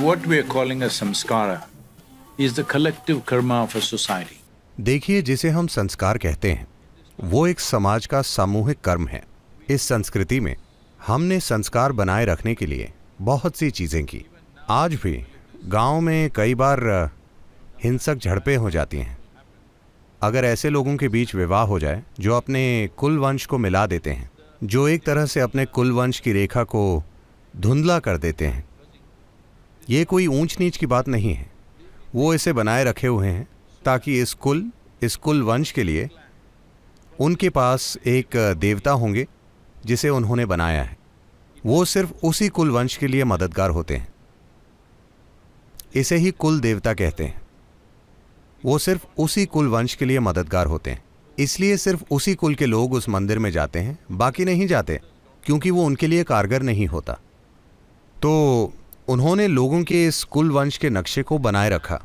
what we are calling a samskara is the collective karma of a society. देखिए, जिसे हम संस्कार कहते हैं वो एक समाज का सामूहिक कर्म है। इस संस्कृति में हमने संस्कार बनाए रखने के लिए बहुत सी चीजें की। आज भी गांव में कई बार हिंसक झड़पें हो जाती हैं। अगर ऐसे लोगों के बीच विवाह हो जाए जो अपने कुल वंश को मिला देते हैं, जो एक तरह से अपने कुल वंश की रेखा को धुंधला कर देते हैं, ये कोई ऊंच नीच की बात नहीं है। वो इसे बनाए रखे हुए हैं ताकि इस कुल वंश के लिए उनके पास एक देवता होंगे जिसे उन्होंने बनाया है। वो सिर्फ उसी कुल वंश के लिए मददगार होते हैं। इसे ही कुल देवता कहते हैं। वो सिर्फ उसी कुल वंश के लिए मददगार होते हैं, इसलिए सिर्फ उसी कुल के लोग उस मंदिर में जाते हैं, बाकी नहीं जाते, क्योंकि वो उनके लिए कारगर नहीं होता। तो उन्होंने लोगों के इस कुल वंश के नक्शे को बनाए रखा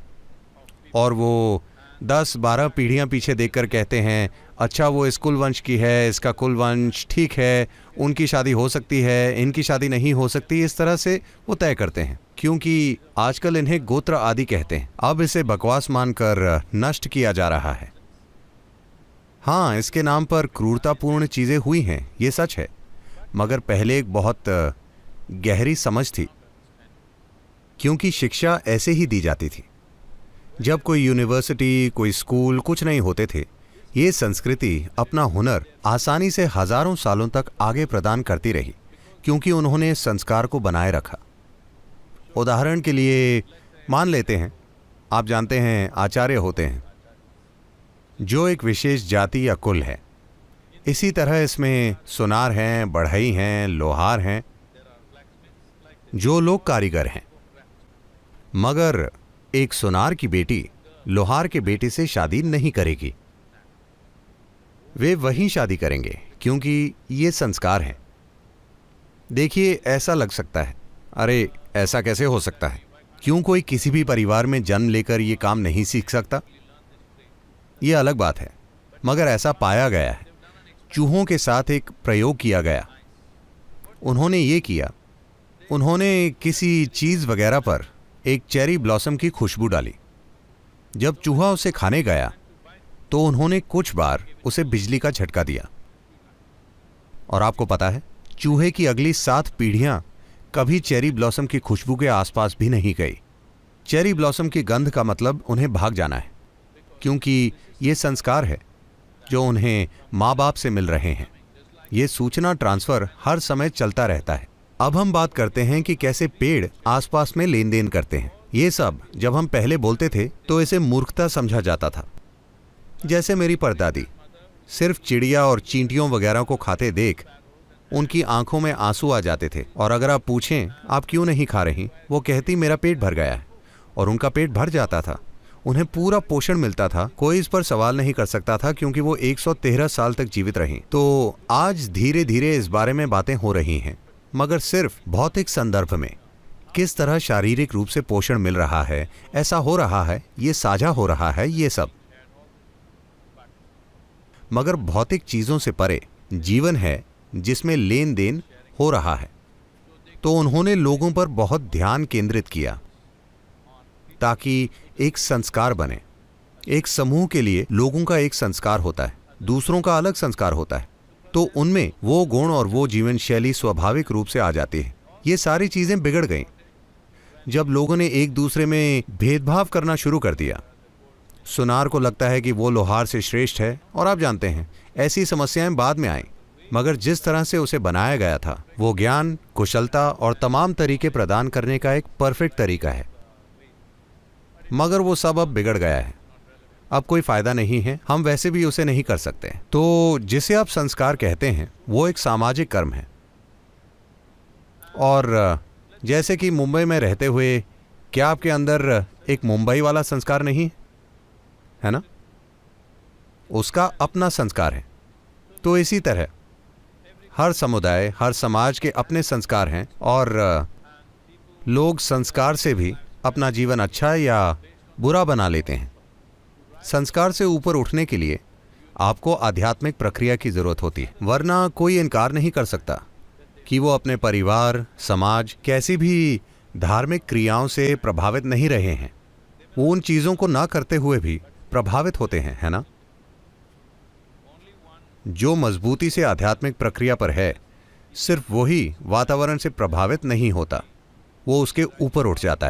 और वो 10-12 पीढ़ियां पीछे देखकर कहते हैं, अच्छा वो इस कुल वंश की है, इसका कुल वंश ठीक है, उनकी शादी हो सकती है, इनकी शादी नहीं हो सकती। इस तरह से वो तय करते हैं, क्योंकि आजकल इन्हें गोत्र आदि कहते हैं। अब इसे बकवास मानकर नष्ट किया जा रहा है। हाँ, इसके नाम पर क्रूरतापूर्ण चीजें हुई हैं, ये सच है, मगर पहले एक बहुत गहरी समझ थी, क्योंकि शिक्षा ऐसे ही दी जाती थी। जब कोई यूनिवर्सिटी, कोई स्कूल कुछ नहीं होते थे, ये संस्कृति अपना हुनर आसानी से हजारों सालों तक आगे प्रदान करती रही, क्योंकि उन्होंने संस्कार को बनाए रखा। उदाहरण के लिए मान लेते हैं, आप जानते हैं आचार्य होते हैं जो एक विशेष जाति या कुल है। इसी तरह इसमें सुनार हैं, बढ़ई हैं, लोहार हैं, जो लोग कारीगर हैं। मगर एक सुनार की बेटी लोहार के बेटे से शादी नहीं करेगी। वे वहीं शादी करेंगे क्योंकि ये संस्कार है। देखिए, ऐसा लग सकता है, अरे ऐसा कैसे हो सकता है? क्यों कोई किसी भी परिवार में जन्म लेकर ये काम नहीं सीख सकता? ये अलग बात है, मगर ऐसा पाया गया है। चूहों के साथ एक प्रयोग किया गया। उन्होंने ये किया, उन्होंने किसी चीज वगैरह पर एक चेरी ब्लॉसम की खुशबू डाली। जब चूहा उसे खाने गया तो उन्होंने कुछ बार उसे बिजली का झटका दिया, और आपको पता है, चूहे की अगली 7 पीढ़ियां कभी चेरी ब्लॉसम की खुशबू के आसपास भी नहीं गई। चेरी ब्लॉसम की गंध का मतलब उन्हें भाग जाना है, क्योंकि ये संस्कार है जो उन्हें माँ बाप से मिल रहे हैं। ये सूचना ट्रांसफर हर समय चलता रहता है। अब हम बात करते हैं कि कैसे पेड़ आसपास में लेन देन करते हैं। ये सब जब हम पहले बोलते थे तो इसे मूर्खता समझा जाता था। जैसे मेरी परदादी सिर्फ चिड़िया और चींटियों वगैरह को खाते देख उनकी आंखों में आंसू आ जाते थे, और अगर आप पूछें आप क्यों नहीं खा रही, वो कहती मेरा पेट भर गया है, और उनका पेट भर जाता था। उन्हें पूरा पोषण मिलता था। कोई इस पर सवाल नहीं कर सकता था, क्योंकि वो 113 साल तक जीवित रहीं। तो आज धीरे धीरे इस बारे में बातें हो रही हैं, मगर सिर्फ भौतिक संदर्भ में। किस तरह शारीरिक रूप से पोषण मिल रहा है, ऐसा हो रहा है, ये साझा हो रहा है, ये सब। मगर भौतिक चीजों से परे जीवन है जिसमें लेन देन हो रहा है। तो उन्होंने लोगों पर बहुत ध्यान केंद्रित किया ताकि एक संस्कार बने। एक समूह के लिए लोगों का एक संस्कार होता है, दूसरों का अलग संस्कार होता है। तो उनमें वो गुण और वो जीवन शैली स्वाभाविक रूप से आ जाती है। ये सारी चीजें बिगड़ गईं जब लोगों ने एक दूसरे में भेदभाव करना शुरू कर दिया। सुनार को लगता है कि वो लोहार से श्रेष्ठ है, और आप जानते हैं ऐसी समस्याएं बाद में आईं, मगर जिस तरह से उसे बनाया गया था वो ज्ञान, कुशलता और तमाम तरीके प्रदान करने का एक परफेक्ट तरीका है। मगर वो सब अब बिगड़ गया है, अब कोई फायदा नहीं है, हम वैसे भी उसे नहीं कर सकते। तो जिसे आप संस्कार कहते हैं वो एक सामाजिक कर्म है। और जैसे कि मुंबई में रहते हुए, क्या आपके अंदर एक मुंबई वाला संस्कार नहीं है ना? उसका अपना संस्कार है। तो इसी तरह हर समुदाय, हर समाज के अपने संस्कार हैं, और लोग संस्कार से भी अपना जीवन अच्छा या बुरा बना लेते हैं। संस्कार से ऊपर उठने के लिए आपको आध्यात्मिक प्रक्रिया की जरूरत होती है, वरना कोई इनकार नहीं कर सकता कि वो अपने परिवार, समाज, कैसी भी धार्मिक क्रियाओं से प्रभावित नहीं रहे हैं, वो उन चीजों को ना करते हुए भी प्रभावित होते हैं, है ना? जो मजबूती से आध्यात्मिक प्रक्रिया पर है, सिर्फ वही वातावरण से प्रभावित नहीं होता, वो उसके ऊपर उठ जाता है।